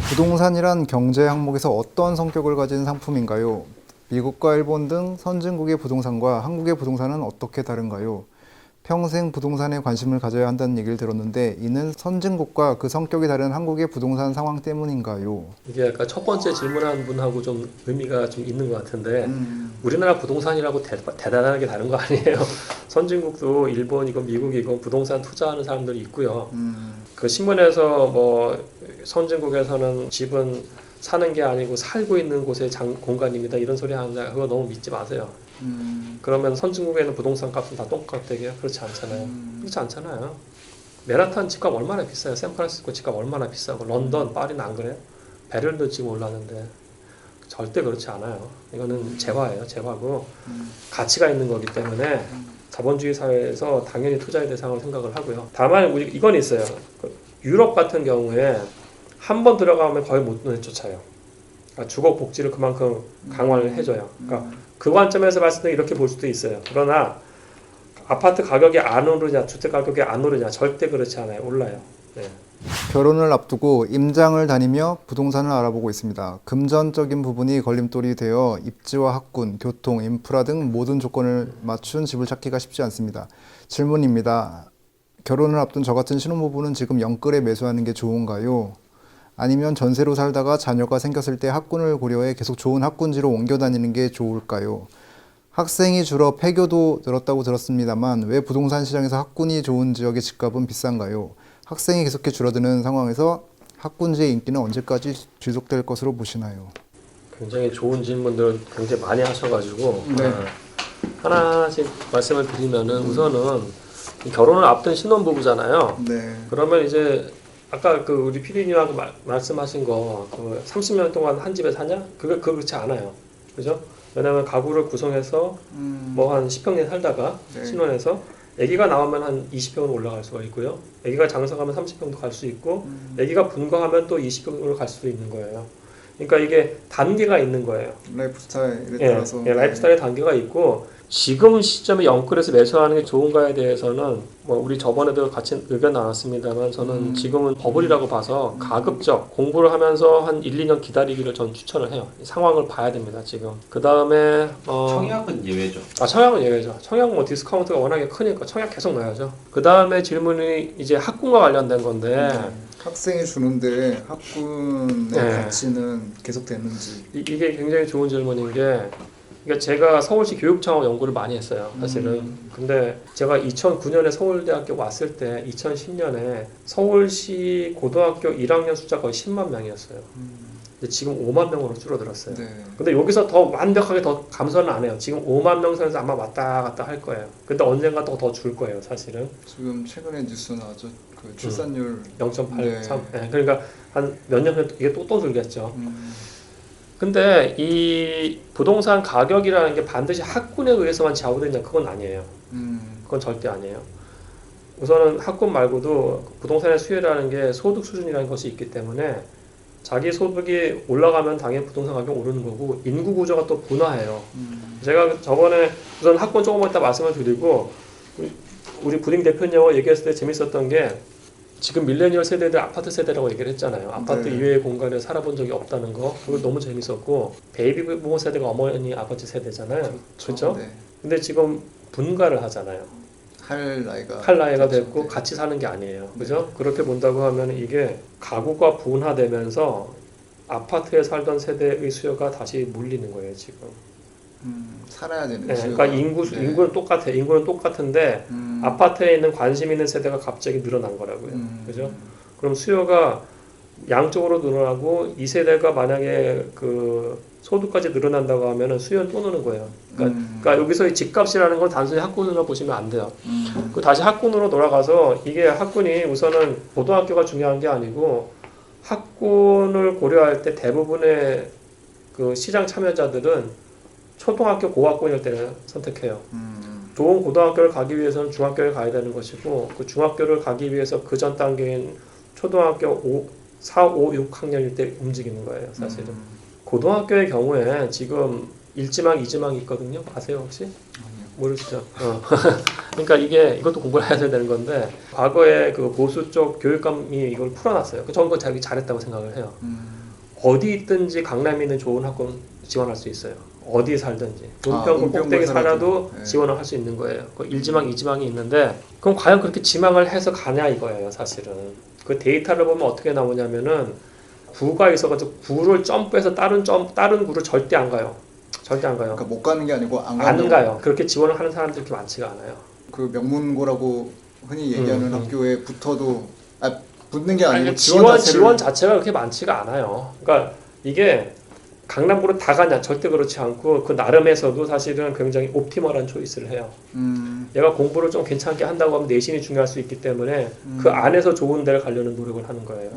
부동산이란 경제 항목에서 어떤 성격을 가진 상품인가요? 미국과 일본 등 선진국의 부동산과 한국의 부동산은 어떻게 다른가요? 평생 부동산에 관심을 가져야 한다는 얘기를 들었는데 이는 선진국과 그 성격이 다른 한국의 부동산 상황 때문인가요? 이게 아까 첫 번째 질문한 분하고 좀 의미가 좀 있는 것 같은데 우리나라 부동산이라고 대단하게 다른 거 아니에요. 선진국도 일본이고 미국이고 부동산 투자하는 사람들이 있고요. 그 신문에서 뭐 선진국에서는 집은 사는 게 아니고 살고 있는 곳의 공간입니다. 이런 소리 하는데 그거 너무 믿지 마세요. 그러면 선진국에는 부동산 값은 다 똑같대요? 그렇지 않잖아요. 그렇지 않잖아요. 맨하탄 집값 얼마나 비싸요? 샌프란시스코 집값 얼마나 비싸고 런던, 파리는 안 그래요? 베를린도 지금 올랐는데 절대 그렇지 않아요. 이거는 재화예요. 재화고 가치가 있는 거기 때문에 자본주의 사회에서 당연히 투자의 대상을 생각을 하고요. 다만 우리 이건 있어요. 유럽 같은 경우에 한 번 들어가면 거의 못 내쫓아요. 그러니까 주거 복지를 그만큼 강화를 해줘요. 그러니까 그 관점에서 봤을 때 이렇게 볼 수도 있어요. 그러나 아파트 가격이 안 오르냐, 주택 가격이 안 오르냐 절대 그렇지 않아요. 올라요. 네. 결혼을 앞두고 임장을 다니며 부동산을 알아보고 있습니다. 금전적인 부분이 걸림돌이 되어 입지와 학군, 교통, 인프라 등 모든 조건을 맞춘 집을 찾기가 쉽지 않습니다. 질문입니다. 결혼을 앞둔 저 같은 신혼부부는 지금 영끌에 매수하는 게 좋은가요? 아니면 전세로 살다가 자녀가 생겼을 때 학군을 고려해 계속 좋은 학군지로 옮겨 다니는 게 좋을까요? 학생이 줄어 폐교도 늘었다고 들었습니다만 왜 부동산 시장에서 학군이 좋은 지역의 집값은 비싼가요? 학생이 계속해 줄어드는 상황에서 학군지의 인기는 언제까지 지속될 것으로 보시나요? 굉장히 좋은 질문들을 굉장히 많이 하셔가지고 네. 하나씩 말씀을 드리면은 우선은 결혼을 앞둔 신혼부부잖아요. 네. 그러면 이제 아까 그 우리 PD님하고 말씀하신 거 30년 동안 한 집에 사냐? 그거 그렇지 않아요. 그죠? 왜냐면 가구를 구성해서 뭐 한 10평 내 살다가 네. 신혼해서 아기가 나오면 한 20평으로 올라갈 수가 있고요. 아기가 장성하면 30평도 갈 수 있고 아기가 분가하면 또 20평으로 갈 수도 있는 거예요. 그러니까 이게 단계가 있는 거예요. 라이프 스타일에 따라서 라이프 스타일의 단계가 있고 지금 시점에 영끌에서 매수하는 게 좋은가에 대해서는 뭐 우리 저번에도 같이 의견 나눴습니다만 저는 지금은 버블이라고 봐서 가급적 공부를 하면서 한 1, 2년 기다리기를 전 추천을 해요. 상황을 봐야 됩니다. 지금. 그 다음에 청약은 예외죠. 청약은 예외죠. 청약은 뭐 디스카운트가 워낙에 크니까 청약 계속 넣어야죠. 그 다음에 질문이 이제 학군과 관련된 건데 학생이 주는데 학군의 네. 가치는 계속 되는지. 이게 굉장히 좋은 질문인 게 그러니까 제가 서울시 교육청하고 연구를 많이 했어요. 사실은. 근데 제가 2009년에 서울대학교 왔을 때 2010년에 서울시 고등학교 1학년 숫자 거의 10만 명이었어요. 근데 지금 5만 명으로 줄어들었어요. 네. 근데 여기서 더 완벽하게 더 감소는 안 해요. 지금 5만 명 선에서 아마 왔다 갔다 할 거예요. 근데 언젠가 더 줄 거예요, 사실은. 지금 최근에 뉴스 나왔죠. 그 출산율 0.83. 네, 그러니까 한 몇 년 후에 이게 또 줄겠죠. 근데 이 부동산 가격이라는 게 반드시 학군에 의해서만 좌우되냐 그건 아니에요. 그건 절대 아니에요. 우선은 학군 말고도 부동산의 수요라는 게 소득 수준이라는 것이 있기 때문에 자기 소득이 올라가면 당연히 부동산 가격이 오르는 거고 인구 구조가 또 분화해요. 제가 저번에 우선 학군 조금 이따 말씀을 드리고 우리 부림 대표님하고 얘기했을 때 재밌었던 게 지금 밀레니얼 세대들 아파트 세대라고 얘기를 했잖아요. 아파트 네. 이외의 공간에 살아본 적이 없다는 거. 그거 너무 재밌었고 베이비 부모 세대가 어머니 아버지 세대잖아요. 그렇죠? 네. 근데 지금 분가를 하잖아요. 할 나이가 됐죠. 됐고 네. 같이 사는 게 아니에요. 그죠? 그렇게 본다고 하면 이게 가구가 분화되면서 아파트에 살던 세대의 수요가 다시 몰리는 거예요, 지금. 살아야 되는 네, 수요가. 그러니까 인구는 똑같아. 인구는 똑같은데 아파트에 있는 관심 있는 세대가 갑자기 늘어난 거라고요. 그죠? 그럼 수요가 양쪽으로 늘어나고 이 세대가 만약에 그 소득까지 늘어난다고 하면은 수요는 또 느는 거예요. 그러니까 여기서 이 집값이라는 건 단순히 학군으로 보시면 안 돼요. 그 다시 학군으로 돌아가서 이게 학군이 우선은 고등학교가 중요한 게 아니고 학군을 고려할 때 대부분의 그 시장 참여자들은 초등학교 고학군일 때를 선택해요. 좋은 고등학교를 가기 위해서는 중학교를 가야 되는 것이고 그 중학교를 가기 위해서 그 전 단계인 초등학교 4, 5, 6학년일 때 움직이는 거예요. 사실은. 고등학교의 경우에 지금 1지망, 2지망이 있거든요. 아세요 혹시? 아니요. 모르시죠? 그러니까 이것도 공부를 해야 되는 건데 과거에 그 보수 쪽 교육감이 이걸 풀어놨어요. 저는 그거 자기 잘했다고 생각을 해요. 어디 있든지 강남에 있는 좋은 학원 지원할 수 있어요. 어디에 살든지. 은평구 꼭대기 살아도 네. 지원을 할 수 있는 거예요. 그 1지망, 2지망이 있는데 그럼 과연 그렇게 지망을 해서 가냐 이거예요, 사실은. 그 데이터를 보면 어떻게 나오냐면은 구가 있어가지고 구를 점프해서 다른 구를 절대 안 가요. 절대 안 가요. 그러니까 못 가는 게 아니고 안 가요. 그렇게 지원을 하는 사람들이 그렇게 많지가 않아요. 그 명문고라고 흔히 얘기하는 음. 학교에 붙어도 붙는 게 아니고 아니, 지원 지원 자체가 그렇게 많지가 않아요. 그러니까 이게 강남구로 다 가냐 절대 그렇지 않고 그 나름에서도 사실은 굉장히 옵티멀한 초이스를 해요. 얘가 공부를 좀 괜찮게 한다고 하면 내신이 중요할 수 있기 때문에 그 안에서 좋은 데를 가려는 노력을 하는 거예요.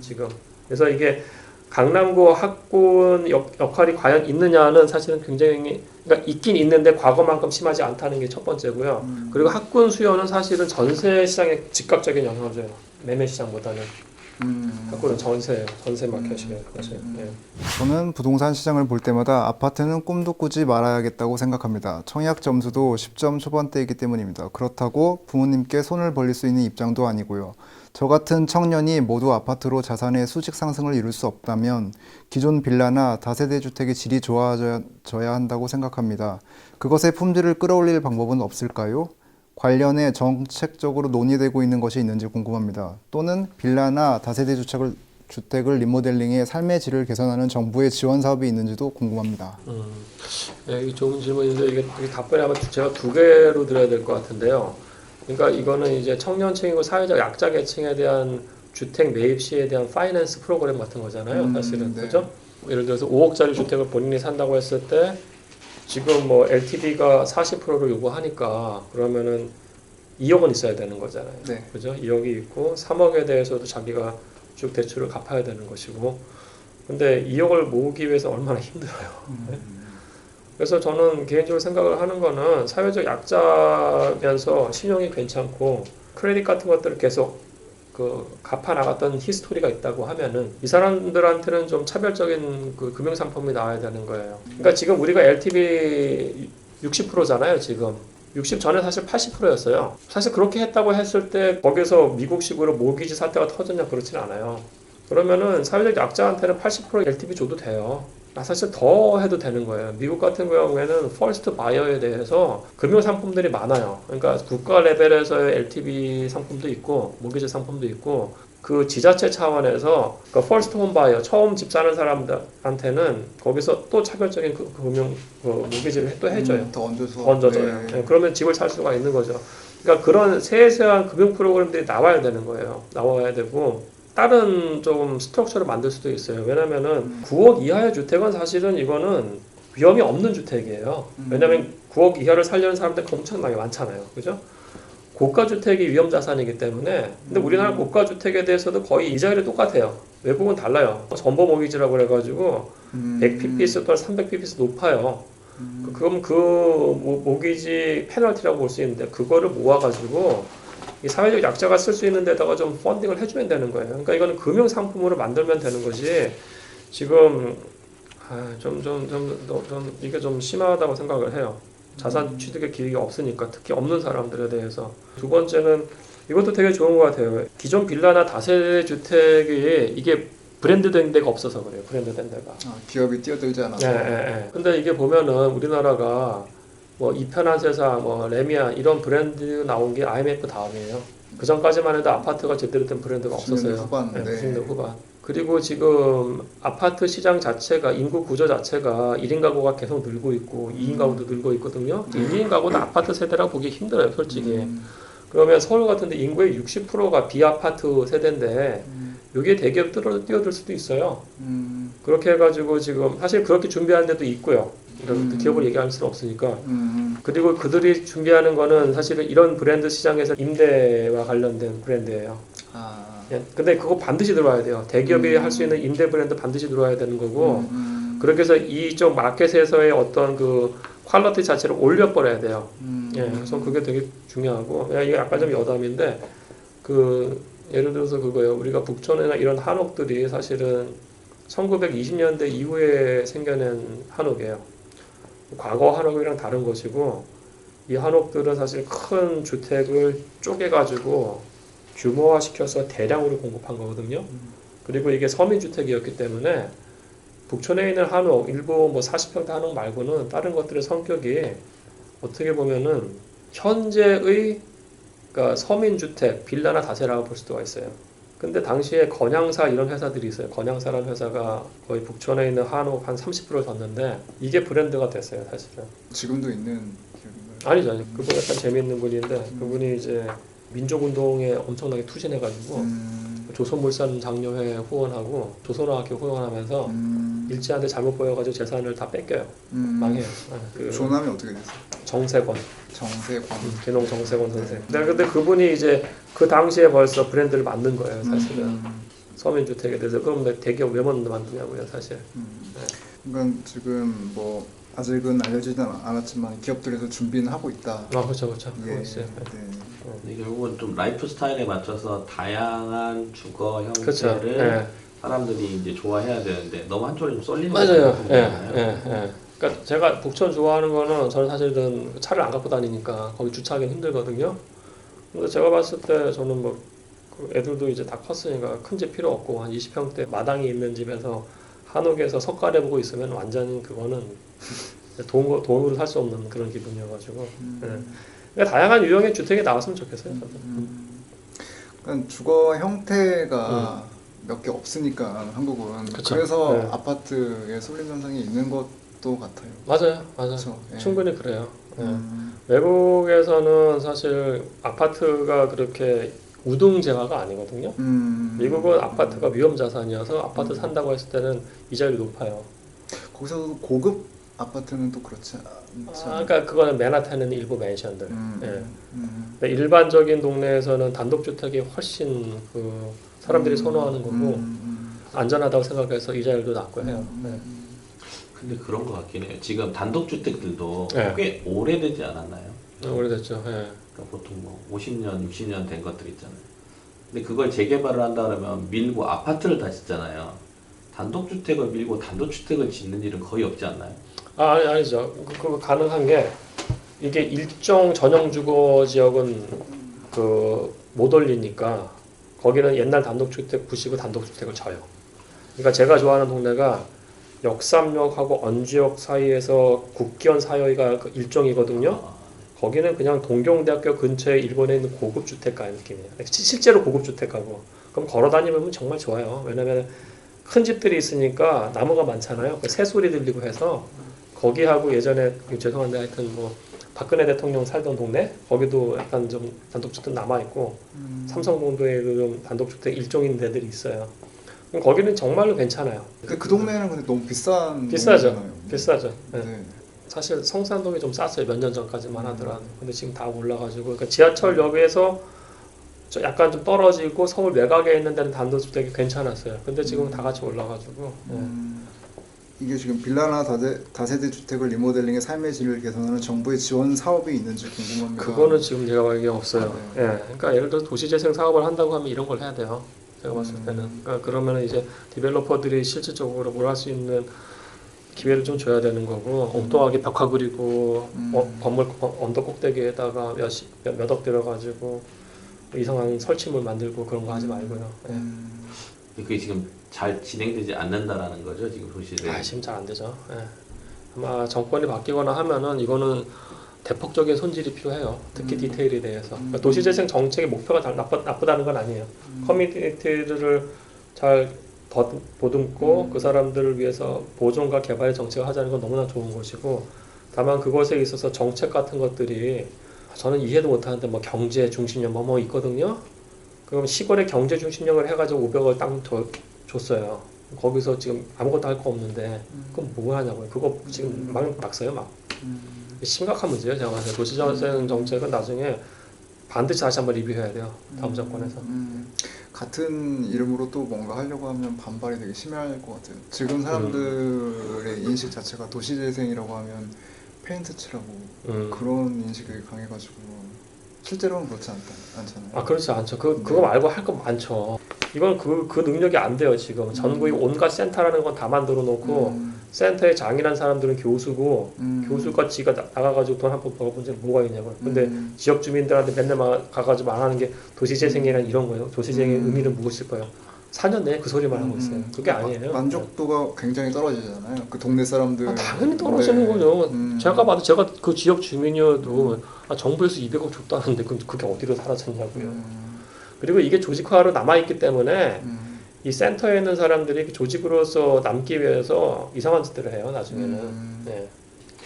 지금. 그래서 이게 강남구 학군 역할이 과연 있느냐는 사실은 굉장히 그러니까 있긴 있는데 과거만큼 심하지 않다는 게 첫 번째고요. 그리고 학군 수요는 사실은 전세 시장에 즉각적인 영향을 줘요. 매매 시장보다는. 학군은 전세 마켓이에요. 사실. 예. 저는 부동산 시장을 볼 때마다 아파트는 꿈도 꾸지 말아야겠다고 생각합니다. 청약 점수도 10점 초반대이기 때문입니다. 그렇다고 부모님께 손을 벌릴 수 있는 입장도 아니고요. 저 같은 청년이 모두 아파트로 자산의 수직 상승을 이룰 수 없다면 기존 빌라나 다세대 주택의 질이 좋아져야 한다고 생각합니다. 그것의 품질을 끌어올릴 방법은 없을까요? 관련해 정책적으로 논의되고 있는 것이 있는지 궁금합니다. 또는 빌라나 다세대 주택을 리모델링해 삶의 질을 개선하는 정부의 지원 사업이 있는지도 궁금합니다. 네, 이게 좋은 질문인데 이게 답변이 아마 제가 두 개로 드려야 될 것 같은데요. 그러니까 이거는 이제 청년층이고 사회적 약자 계층에 대한 주택 매입 시에 대한 파이낸스 프로그램 같은 거잖아요. 사실은 네. 그죠? 예를 들어서 5억짜리 주택을 본인이 산다고 했을 때 지금 뭐 LTV가 40%를 요구하니까 그러면은 2억은 있어야 되는 거잖아요. 네. 그죠? 2억이 있고 3억에 대해서도 자기가 쭉 대출을 갚아야 되는 것이고 근데 2억을 모으기 위해서 얼마나 힘들어요. 네? 그래서 저는 개인적으로 생각을 하는 거는 사회적 약자면서 신용이 괜찮고 크레딧 같은 것들을 계속 그 갚아 나갔던 히스토리가 있다고 하면은 이 사람들한테는 좀 차별적인 그 금융 상품이 나와야 되는 거예요. 그러니까 지금 우리가 LTV 60%잖아요, 지금. 60 전에 사실 80%였어요. 사실 그렇게 했다고 했을 때 거기서 미국식으로 모기지 사태가 터졌냐 그렇진 않아요. 그러면은 사회적 약자한테는 80% LTV 줘도 돼요. 사실 더 해도 되는 거예요. 미국 같은 경우에는 퍼스트 바이어에 대해서 금융 상품들이 많아요. 그러니까 국가 레벨에서의 LTV 상품도 있고 모기지 상품도 있고 그 지자체 차원에서 그 퍼스트 홈 바이어 처음 집 사는 사람들한테는 거기서 또 차별적인 그 금융 그 모기지를 또 해줘요. 더 얹어줘요. 네. 네, 그러면 집을 살 수가 있는 거죠. 그러니까 그런 세세한 금융 프로그램들이 나와야 되는 거예요. 나와야 되고 다른 좀 스트럭처를 만들 수도 있어요. 왜냐면은 9억 이하의 주택은 사실은 이거는 위험이 없는 주택이에요. 왜냐면 9억 이하를 살려는 사람들이 엄청나게 많잖아요. 그죠? 고가 주택이 위험 자산이기 때문에 근데 우리나라 고가 주택에 대해서도 거의 이자율이 똑같아요. 외국은 달라요. 전보 모기지라고 그래가지고 100pp스 또는 300pp스 높아요. 그럼 그 모기지 페널티라고 볼 수 있는데 그거를 모아가지고 이 사회적 약자가 쓸 수 있는 데다가 좀 펀딩을 해주면 되는 거예요. 그러니까 이거는 금융 상품으로 만들면 되는 거지. 지금 이게 좀 심하다고 생각을 해요. 자산 취득의 기회가 없으니까 특히 없는 사람들에 대해서. 두 번째는 이것도 되게 좋은 것 같아요. 기존 빌라나 다세대 주택이 이게 브랜드된 데가 없어서 그래요. 브랜드된 데가. 기업이 뛰어들지 않아서. 예. 근데 이게 보면은 우리나라가 뭐 이편한 세상, 뭐 레미안 이런 브랜드 나온 게 IMF 다음이에요. 그 전까지만 해도 아파트가 제대로 된 브랜드가 90년대 없었어요. 후반. 네, 네. 90년대 후반. 그리고 지금 아파트 시장 자체가 인구 구조 자체가 1인 가구가 계속 늘고 있고 2인 가구도 늘고 있거든요. 1인 가구는 아파트 세대라고 보기 힘들어요, 솔직히. 그러면 서울 같은 데 인구의 60%가 비아파트 세대인데 여기에 대기업 뛰어들 수도 있어요. 그렇게 해가지고 지금 사실 그렇게 준비하는 데도 있고요. 이런 기업을 얘기할 수는 없으니까. 그리고 그들이 준비하는 거는 사실은 이런 브랜드 시장에서 임대와 관련된 브랜드예요. 예, 근데 그거 반드시 들어와야 돼요. 대기업이 할 수 있는 임대 브랜드 반드시 들어와야 되는 거고 그렇게 해서 이쪽 마켓에서의 어떤 그 퀄리티 자체를 올려버려야 돼요. 예, 그래서 그게 되게 중요하고 이게 약간 좀 여담인데 그 예를 들어서 그거예요. 우리가 북촌이나 이런 한옥들이 사실은 1920년대 이후에 생겨난 한옥이에요. 과거 한옥이랑 다른 것이고 이 한옥들은 사실 큰 주택을 쪼개가지고 규모화시켜서 대량으로 공급한 거거든요. 그리고 이게 서민주택이었기 때문에 북촌에 있는 한옥, 일부 뭐 40평대 한옥 말고는 다른 것들의 성격이 어떻게 보면은 현재의 그러니까 서민주택, 빌라나 다세라고 볼 수가 있어요. 근데 당시에 건양사 이런 회사들이 있어요. 건양사라는 회사가 거의 북촌에 있는 한옥 한 30%를 줬는데 이게 브랜드가 됐어요, 사실은. 지금도 있는 기억인가요? 아니죠, 아니죠. 그분 약간 재미있는 분인데 그분이 이제 민족운동에 엄청나게 투신해가지고 조선물산 장려회 후원하고 조선어학회 후원하면서 일제한테 잘못 보여가지고 재산을 다 뺏겨요. 망해요. 그 조남이 어떻게 됐어요? 정세권, 정세권. 기농 정세권 선생. 근데 그분이 이제 그 당시에 벌써 브랜드를 만든 거예요, 사실은. 서민주택에 대해서. 그럼 대기업 왜 만드냐고요, 사실. 그러니까 지금 뭐 아직은 알려지진 않았지만 기업들에서 준비는 하고 있다. 아, 그렇죠, 그렇죠. 예. 그거 있어요. 네. 근데 결국은 좀 라이프 스타일에 맞춰서 다양한 주거 형태를 그렇죠. 예. 사람들이 이제 좋아해야 되는데 너무 한쪽에 좀 쏠리는 맞아요. 것도 예, 있잖아요. 예. 그러니까 제가 북촌 좋아하는 거는 저는 사실은 차를 안 갖고 다니니까 거기 주차하기 힘들거든요. 근데 제가 봤을 때 저는 뭐 애들도 이제 다 컸으니까 큰 집 필요 없고 한 20평대 마당이 있는 집에서 한옥에서 석가래 보고 있으면 완전히 그거는 돈으로 살 수 없는 그런 기분이어가지고. 예. 그러니까 다양한 유형의 주택이 나왔으면 좋겠어요. 저도. 그러니까 주거 형태가 몇 개 없으니까 한국은 그쵸. 그래서 네. 아파트에 쏠림 현상이 있는 것도 같아요. 맞아요. 그쵸. 예. 충분히 그래요. 예. 외국에서는 사실 아파트가 그렇게 우등재화가 아니거든요. 미국은 아파트가 위험 자산이어서 아파트 산다고 했을 때는 이자율이 높아요. 거기서 고급 아파트는 또 그렇지 않지 않아요? 그러니까 그거는 맨하탄은 일부 맨션들. 예. 음. 근데 일반적인 동네에서는 단독주택이 훨씬 그 사람들이 선호하는 거고 안전하다고 생각해서 이자율도 낮고 해요. 예. 근데 그런 것 같긴 해요. 지금 단독주택들도 네. 꽤 오래되지 않았나요? 오래됐죠. 예. 그러니까 보통 뭐 50년, 60년 된 것들 있잖아요. 근데 그걸 재개발을 한다 그러면 밀고 아파트를 다 짓잖아요. 단독주택을 밀고 단독주택을 짓는 일은 거의 없지 않나요? 아니죠. 그거 가능한 게 이게 일종 전용 주거 지역은 그 못 올리니까 거기는 옛날 단독주택 부시고 단독주택을 쳐요. 그러니까 제가 좋아하는 동네가 역삼역하고 언주역 사이에서 국기원 사이가 그 일종이거든요. 거기는 그냥 동경대학교 근처에 일본에 있는 고급 주택가 느낌이에요. 실제로 고급 주택가고. 그럼 걸어 다니면 정말 좋아요. 왜냐면 큰 집들이 있으니까 나무가 많잖아요. 그 새소리 들리고 해서 거기하고 예전에 죄송한데 하여튼 뭐 박근혜 대통령 살던 동네 거기도 약간 좀 단독주택 남아 있고 삼성동도에 좀 단독주택 일종인 데들이 있어요. 그럼 거기는 정말로 괜찮아요. 그 동네는 근데 너무 비싸죠. 비싸죠. 네. 네. 사실 성산동이 좀 쌌어요. 몇 년 전까지만 하더라도. 근데 지금 다 올라가지고 그러니까 지하철역에서 약간 좀 떨어지고 서울 외곽에 있는 데는 단독주택이 괜찮았어요. 근데 지금 다 같이 올라가지고. 이게 지금 빌라나 다세대 주택을 리모델링해 삶의 질을 개선하는 정부의 지원 사업이 있는지 궁금합니다. 그거는 지금 제가 알기에 없어요. 네. 예. 그러니까 예를 들어 도시재생 사업을 한다고 하면 이런 걸 해야 돼요. 제가 봤을 때는. 그러니까 그러면 이제 디벨로퍼들이 실질적으로 뭘 할 수 있는 기회를 좀 줘야 되는 거고 엉뚱하게 벽화 그리고 건물 언덕 꼭대기에다가 몇억 들어가지고 이상한 설치물 만들고 그런 거 하지 말고요. 예. 그게 지금 잘 진행되지 않는다라는 거죠, 지금 도시를. 지금 잘 안 되죠. 예. 아마 정권이 바뀌거나 하면은 이거는 대폭적인 손질이 필요해요. 특히 디테일에 대해서. 그러니까 도시재생 정책의 목표가 나쁘다는 건 아니에요. 커뮤니티들을 잘 보듬고 그 사람들을 위해서 보존과 개발의 정책을 하자는 건 너무나 좋은 것이고 다만 그것에 있어서 정책 같은 것들이 저는 이해도 못하는데 뭐 경제 중심형 뭐 있거든요. 그럼 시골에 경제 중심형을 해가지고 500억 땅 줬어요. 거기서 지금 아무것도 할 거 없는데 그럼 뭐 하냐고요. 그거 지금 막 써요 막. 심각한 문제예요. 제가 봤을 때 도시재생 정책은 나중에 반드시 다시 한번 리뷰해야 돼요. 다음 정권에서. 같은 이름으로 또 뭔가 하려고 하면 반발이 되게 심할 것 같아요. 지금 사람들의 인식 자체가 도시재생이라고 하면 페인트 칠하고 그런 인식이 강해가지고 실제로는 그렇지 않잖아요. 아, 그렇지 않죠. 그거 말고 할 거 많죠. 이건 그 능력이 안 돼요, 지금. 전국에 온갖 센터라는 건 다 만들어 놓고, 센터에 장인한 사람들은 교수고, 교수가 지가 나가가지고 돈 한 푼 벌어본 적이 뭐가 있냐고요. 근데 지역 주민들한테 맨날 가가지고 말하는 게 도시재생이란 이런 거예요. 도시재생의 의미는 무엇일까요? 4년 내에 그 소리만 하고 있어요. 그게 아니에요. 만족도가 굉장히 떨어지잖아요. 그 동네 사람들. 아, 당연히 떨어지는 거죠. 제가 봐도 제가 그 지역 주민이어도 정부에서 200억 줬다는데 그게 어디로 사라졌냐고요. 그리고 이게 조직화로 남아있기 때문에 이 센터에 있는 사람들이 조직으로서 남기 위해서 이상한 짓들을 해요, 나중에는. 네.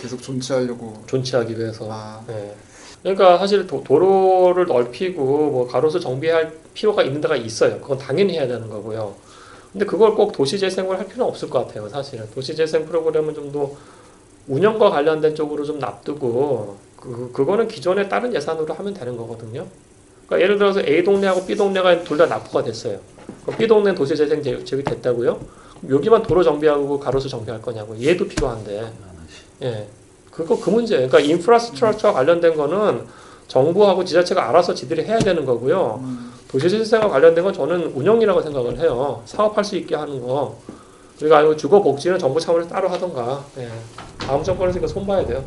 계속 존치하려고. 존치하기 위해서. 아. 네. 그러니까 사실 도로를 넓히고 뭐 가로수 정비할 필요가 있는 데가 있어요. 그건 당연히 해야 되는 거고요. 근데 그걸 꼭 도시재생을 할 필요는 없을 것 같아요, 사실은. 도시재생 프로그램은 좀 더 운영과 관련된 쪽으로 좀 놔두고, 그거는 기존에 다른 예산으로 하면 되는 거거든요. 그러니까 예를 들어서 A 동네하고 B 동네가 둘 다 납부가 됐어요. 그럼 B 동네는 도시재생 제외 됐다고요? 그럼 여기만 도로 정비하고 가로수 정비할 거냐고. 얘도 필요한데. 예. 그 문제예요. 그러니까 인프라스트럭처와 관련된 거는 정부하고 지자체가 알아서 지들이 해야 되는 거고요. 도시재생과 관련된 건 저는 운영이라고 생각을 해요. 사업할 수 있게 하는 거. 그러니까 주거 복지는 정부 차원에서 따로 하던가. 예. 다음 정권에서 이거 손봐야 돼요.